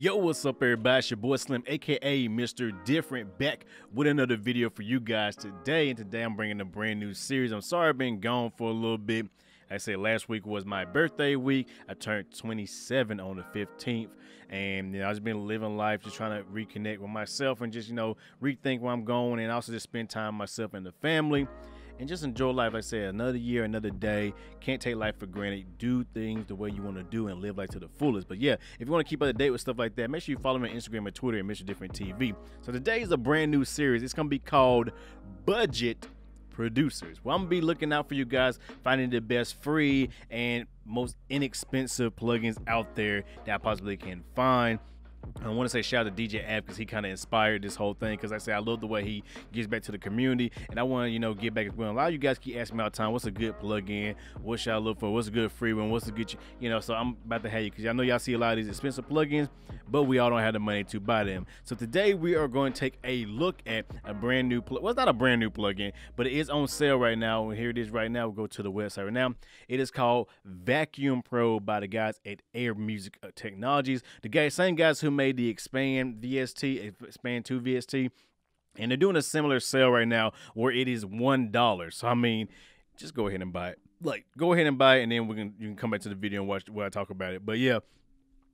Yo, what's up, everybody? It's your boy Slim, aka Mr. Different, back with another video for you guys today. And today I'm bringing a brand new series. I'm sorry I've been gone for a little bit. Like I said, last week was my birthday week. I turned 27 on the 15th, and I've just been living life, just trying to reconnect with myself and just rethink where I'm going, and also just spend time with myself and the family. And just enjoy life. Like I said, another year, another day. Can't take life for granted. Do things the way you want to do and live life to the fullest. But yeah, if you want to keep up to date with stuff like that, make sure you follow me on Instagram and Twitter at MrDifferentTV. So today is a brand new series. It's going to be called Budget Producers. Well, I'm going to be looking out for you guys, finding the best free and most inexpensive plugins out there that I possibly can find. I want to say shout out to DJ App because he kind of inspired this whole thing, because I say I love the way he gives back to the community, and I want to give back as well. A lot of you guys keep asking me all the time, what's a good plug-in, what should I look for, what's a good free one, what's a good, so I'm about to have you, because I know y'all see a lot of these expensive plugins, but we all don't have the money to buy them. So today we are going to take a look at a brand new well, it's not a brand new plugin, but it is on sale right now, and here it is right now. We'll go to the website right now. It is called Vacuum Pro by the guys at Air Music Technologies, the same guys who made the Expand 2 VST, and they're doing a similar sale right now where it is $1. So I mean, just go ahead and buy it. Go ahead and buy it, and then you can come back to the video and watch where I talk about it. But yeah,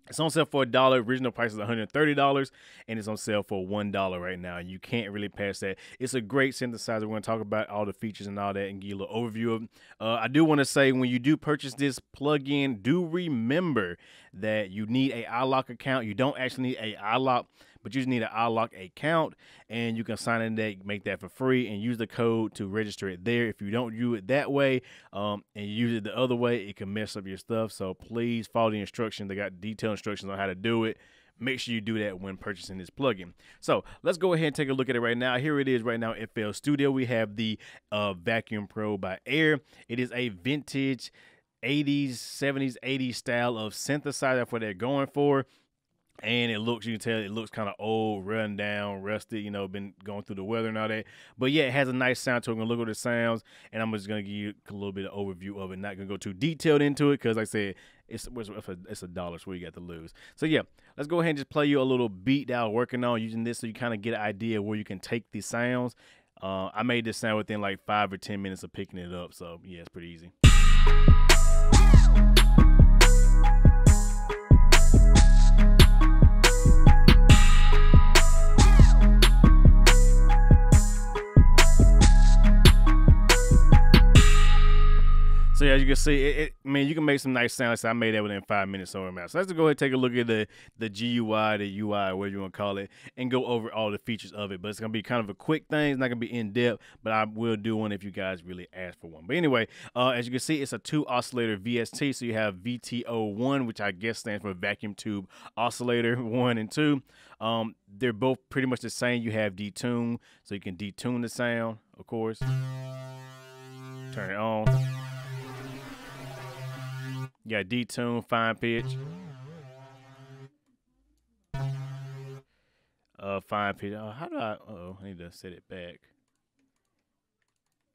it's on sale for $1. Original price is $130, and it's on sale for $1 right now. You can't really pass that. It's a great synthesizer. We're going to talk about all the features and all that and give you a little overview of it. I do want to say, when you do purchase this plugin, do remember that you need a iLock account. You don't actually need a iLock, but you just need an iLock account, and you can sign in there, make that for free, and use the code to register it there. If you don't do it that way and you use it the other way, it can mess up your stuff. So please follow the instructions. They got detailed instructions on how to do it. Make sure you do that when purchasing this plugin. So let's go ahead and take a look at it right now. Here it is right now, FL Studio. We have the Vacuum Pro by Air. It is a vintage 80s, 70s, 80s style of synthesizer. That's what they're going for. And it looks, you can tell it looks kind of old, run down, rusty, been going through the weather and all that. But yeah, it has a nice sound to it. I'm going to look at the sounds, and I'm just going to give you a little bit of overview of it. Not going to go too detailed into it because, like I said, it's $1, so you got to lose. So yeah, let's go ahead and just play you a little beat that I was working on using this so you kind of get an idea where you can take these sounds. I made this sound within like 5 or 10 minutes of picking it up. So yeah, it's pretty easy. So yeah, as you can see, you can make some nice sounds. So I made that within 5 minutes or more. So let's go ahead and take a look at the GUI, the UI, whatever you want to call it, and go over all the features of it. But it's going to be kind of a quick thing. It's not going to be in-depth, but I will do one if you guys really ask for one. But anyway, as you can see, it's a 2-oscillator VST. So you have VTO1, which I guess stands for Vacuum Tube Oscillator 1 and 2. They're both pretty much the same. You have detune, so you can detune the sound, of course. Turn it on. You got detune, fine pitch. Fine pitch. How do I? I need to set it back.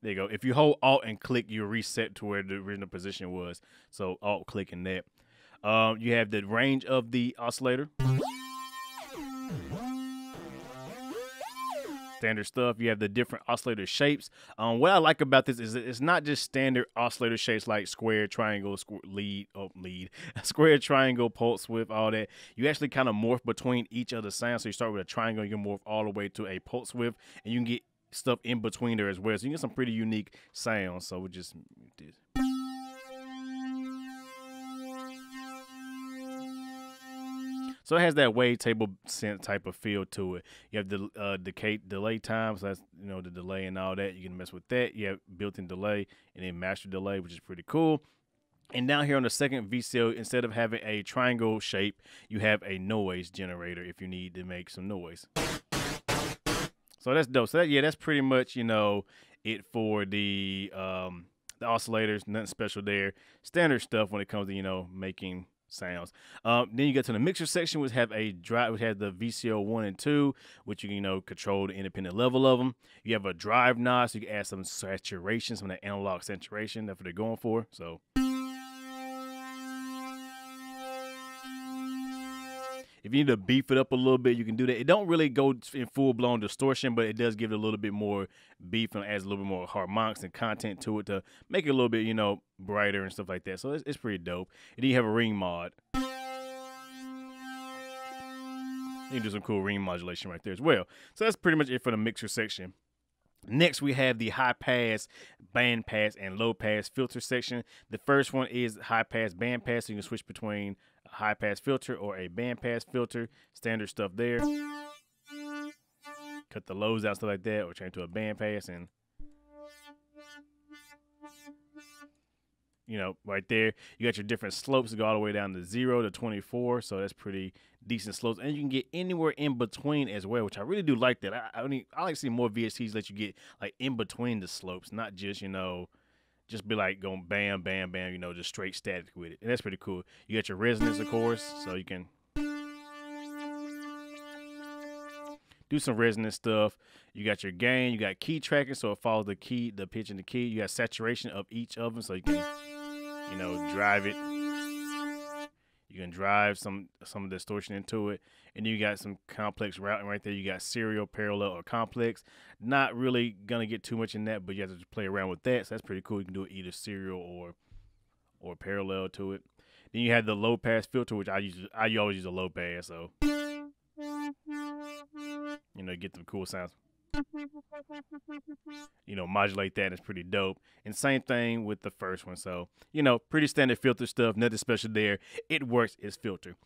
There you go. If you hold Alt and click, you reset to where the original position was. So Alt clicking that. You have the range of the oscillator. Standard stuff. You have the different oscillator shapes. What I like about this is that it's not just standard oscillator shapes like square, triangle, square, triangle, pulse width, all that. You actually kind of morph between each of the sounds. So you start with a triangle, you can morph all the way to a pulse width, and you can get stuff in between there as well. So you get some pretty unique sounds. So we just did. So it has that wavetable synth type of feel to it. You have the delay time, so that's the delay and all that. You can mess with that. You have built-in delay and then master delay, which is pretty cool. And down here on the second VCO, instead of having a triangle shape, you have a noise generator if you need to make some noise. So that's dope. So that's pretty much it for the oscillators. Nothing special there. Standard stuff when it comes to making sounds. Then you get to the mixer section, which have a drive, which has the VCO 1 and 2, which you can control the independent level of them. You have a drive knob, so you can add some saturation, some of that analog saturation. That's what they're going for. So If you need to beef it up a little bit, you can do that. It don't really go in full-blown distortion, but it does give it a little bit more beef and adds a little bit more harmonics and content to it to make it a little bit, you know, brighter and stuff like that. So it's pretty dope. And then you have a ring mod. You can do some cool ring modulation right there as well. So that's pretty much it for the mixer section. Next, we have the high pass, band pass, and low pass filter section. The first one is high pass, band pass. So you can switch between a high pass filter or a band pass filter. Standard stuff there. Cut the lows out, stuff like that, or change to a band pass. And, you know, right there, you got your different slopes that go all the way down to 0 to 24. So that's pretty decent slopes, and you can get anywhere in between as well, which I really do like that. I like to see more VSTs let you get like in between the slopes, not just, you know, just be like going bam, bam, bam, you know, just straight static with it. And that's pretty cool. You got your resonance, of course, so you can do some resonance stuff. You got your gain, you got key tracking, so it follows the key, the pitch and the key. You got saturation of each of them, so you can, you know, drive it. You can drive some distortion into it. And you got some complex routing right there. You got serial, parallel, or complex. Not really going to get too much in that, but you have to play around with that. So that's pretty cool. You can do it either serial or parallel to it. Then you have the low pass filter, which I always use a low pass. So, you know, get the cool sounds. You know, modulate that. It's pretty dope. And same thing with the first one. So, you know, pretty standard filter stuff. Nothing special there. It works as filter.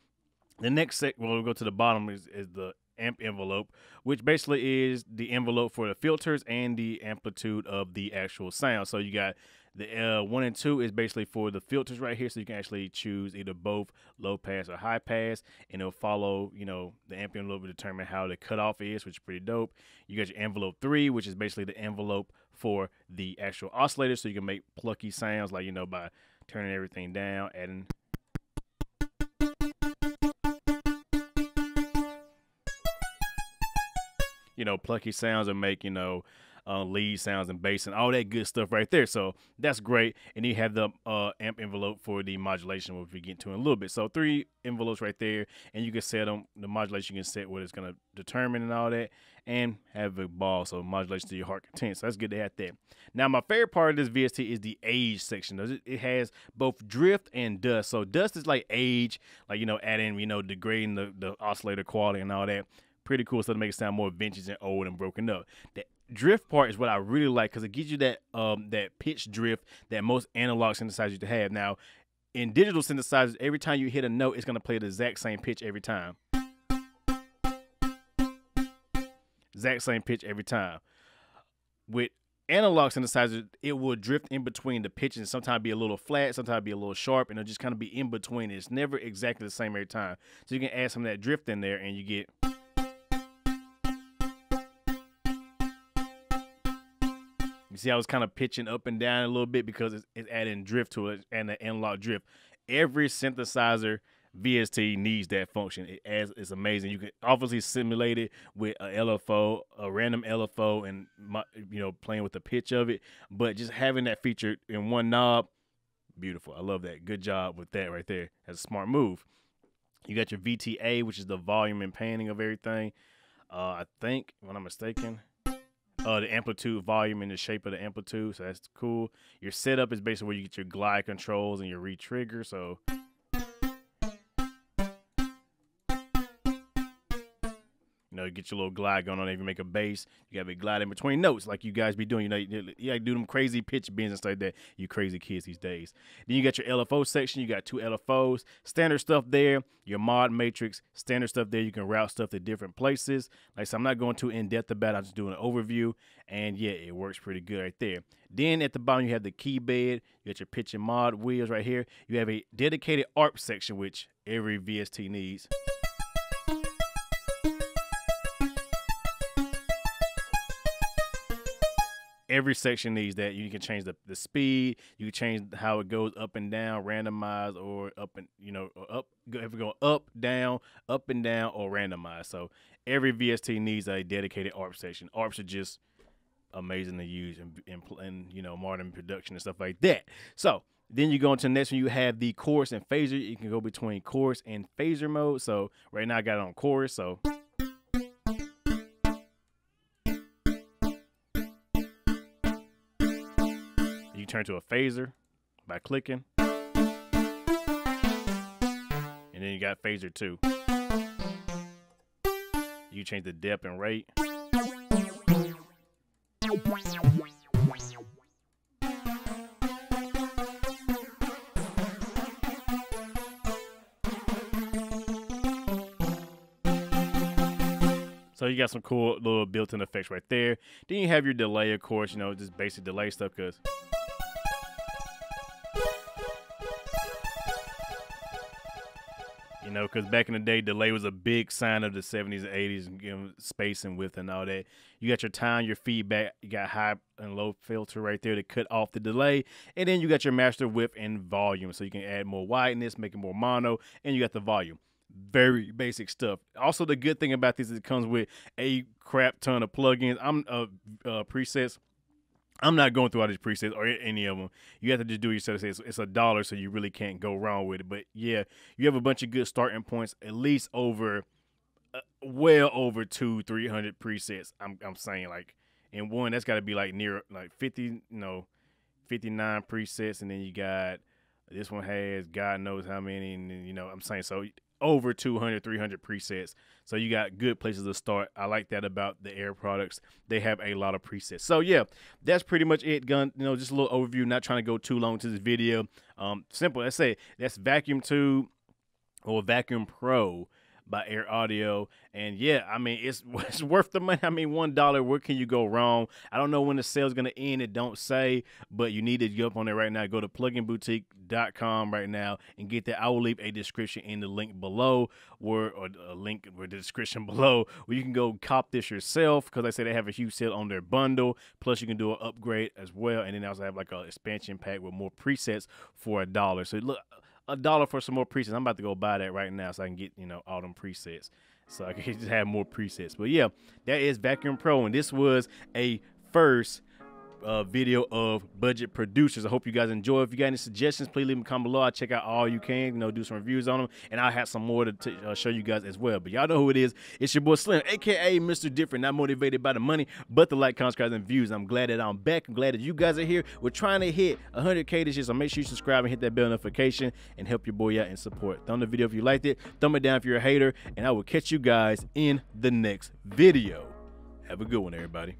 The next we'll go to the bottom is the amp envelope, which basically is the envelope for the filters and the amplitude of the actual sound. So you got the 1 and 2 is basically for the filters right here, so you can actually choose either both low pass or high pass, and it'll follow, you know, the amp envelope to determine how the cutoff is, which is pretty dope. You got your envelope 3, which is basically the envelope for the actual oscillator, so you can make plucky sounds, like, you know, by turning everything down, adding, you know, plucky sounds, and make, you know, lead sounds and bass and all that good stuff right there. So that's great. And you have the amp envelope for the modulation, which we get to in a little bit. So 3 envelopes right there, and you can set them. The modulation, you can set what it's going to determine and all that, and have a ball. So modulation to your heart content. So that's good to have that. Now, my favorite part of this VST is the age section. It has both drift and dust. So dust is like age, like, you know, adding, you know, degrading the oscillator quality and all that. Pretty cool stuff to make it sound more vintage and old and broken up. The drift part is what I really like, because it gives you that that pitch drift that most analog synthesizers used to have. Now, in digital synthesizers, every time you hit a note, it's going to play the exact same pitch every time. Exact same pitch every time. With analog synthesizers, it will drift in between the pitches, and sometimes be a little flat, sometimes be a little sharp, and it'll just kind of be in between. It's never exactly the same every time. So you can add some of that drift in there, and you get, you see how it's kind of pitching up and down a little bit, because it's adding drift to it, and the analog drift. Every synthesizer VST needs that function. It's amazing. You can obviously simulate it with a LFO, a random LFO, and, you know, playing with the pitch of it. But just having that feature in one knob, beautiful. I love that. Good job with that right there. That's a smart move. You got your VTA, which is the volume and panning of everything. I think, if I'm not mistaken, the amplitude, volume, and the shape of the amplitude. So that's cool. Your setup is basically where you get your glide controls and your re-trigger. So you get your little glide going on. If you make a bass, you gotta be gliding between notes like you guys be doing. You know, you gotta do them crazy pitch bends and stuff like that. You crazy kids these days. Then you got your LFO section. You got 2 LFOs, standard stuff there. Your mod matrix, standard stuff there. You can route stuff to different places. Like I said, I'm not going too in depth about it. I'm just doing an overview, and yeah, it works pretty good right there. Then at the bottom, you have the key bed. You got your pitch and mod wheels right here. You have a dedicated ARP section, which every VST needs. Every section needs that. You can change the speed. You can change how it goes up and down, randomize, or up and, you know, or up. If we go up and down, or randomize. So every VST needs a dedicated ARP section. ARPs are just amazing to use in you know, modern production and stuff like that. So Then you go into the next one, you have the chorus and phaser. You can go between chorus and phaser mode. So right now I got it on chorus, so you turn to a phaser by clicking. And then you got phaser 2. You change the depth and rate. So you got some cool little built-in effects right there. Then you have your delay, of course, you know, just basic delay stuff, because you know, because back in the day, delay was a big sign of the 70s and 80s, and you know, space and width and all that. You got your time, your feedback, you got high and low filter right there to cut off the delay, and then you got your master width and volume, so you can add more wideness, make it more mono, and you got the volume. Very basic stuff. Also, the good thing about this is it comes with a crap ton of plugins. Presets. I'm not going through all these presets or any of them. You have to just do it yourself. It's $1, so you really can't go wrong with it. But yeah, you have a bunch of good starting points, at least over, well over 200-300 presets. I'm saying, like, in one that's got to be like near like 50, 59 presets, and then you got this one has God knows how many, and you know I'm saying, so over 200-300 presets. So you got good places to start. I like that about the Air products. They have a lot of presets. So yeah, that's pretty much it, Gun. You know, just a little overview, not trying to go too long to this video. Simple. Let's say that's Vacuum 2 or Vacuum Pro by Air Audio. And yeah, I mean, it's worth the money. I mean, $1, where can you go wrong? I don't know when the sale's going to end. It don't say, but you need to get up on there right now. Go to pluginboutique.com right now and get that. I will leave a description in the link below, or a link with the description below, where you can go cop this yourself, because I say they have a huge sale on their bundle. Plus you can do an upgrade as well. And then they also have like an expansion pack with more presets for $1. So look, $1 for some more presets. I'm about to go buy that right now so I can get, you know, all them presets, so I can just have more presets. But yeah, that is Vacuum Pro, and this was a first video of budget producers. I hope you guys enjoy. If you got any suggestions, please leave them comment below. I'll check out all you can, you know, do some reviews on them, and I'll have some more to show you guys as well. But y'all know who it is. It's your boy Slim, aka Mr. Different, not motivated by the money, but the like, comments, and views. I'm glad that I'm back. I'm glad that you guys are here. We're trying to hit 100K this year, so make sure you subscribe and hit that bell notification and help your boy out and support. Thumb the video if you liked it. Thumb it down if you're a hater, and I will catch you guys in the next video. Have a good one, everybody.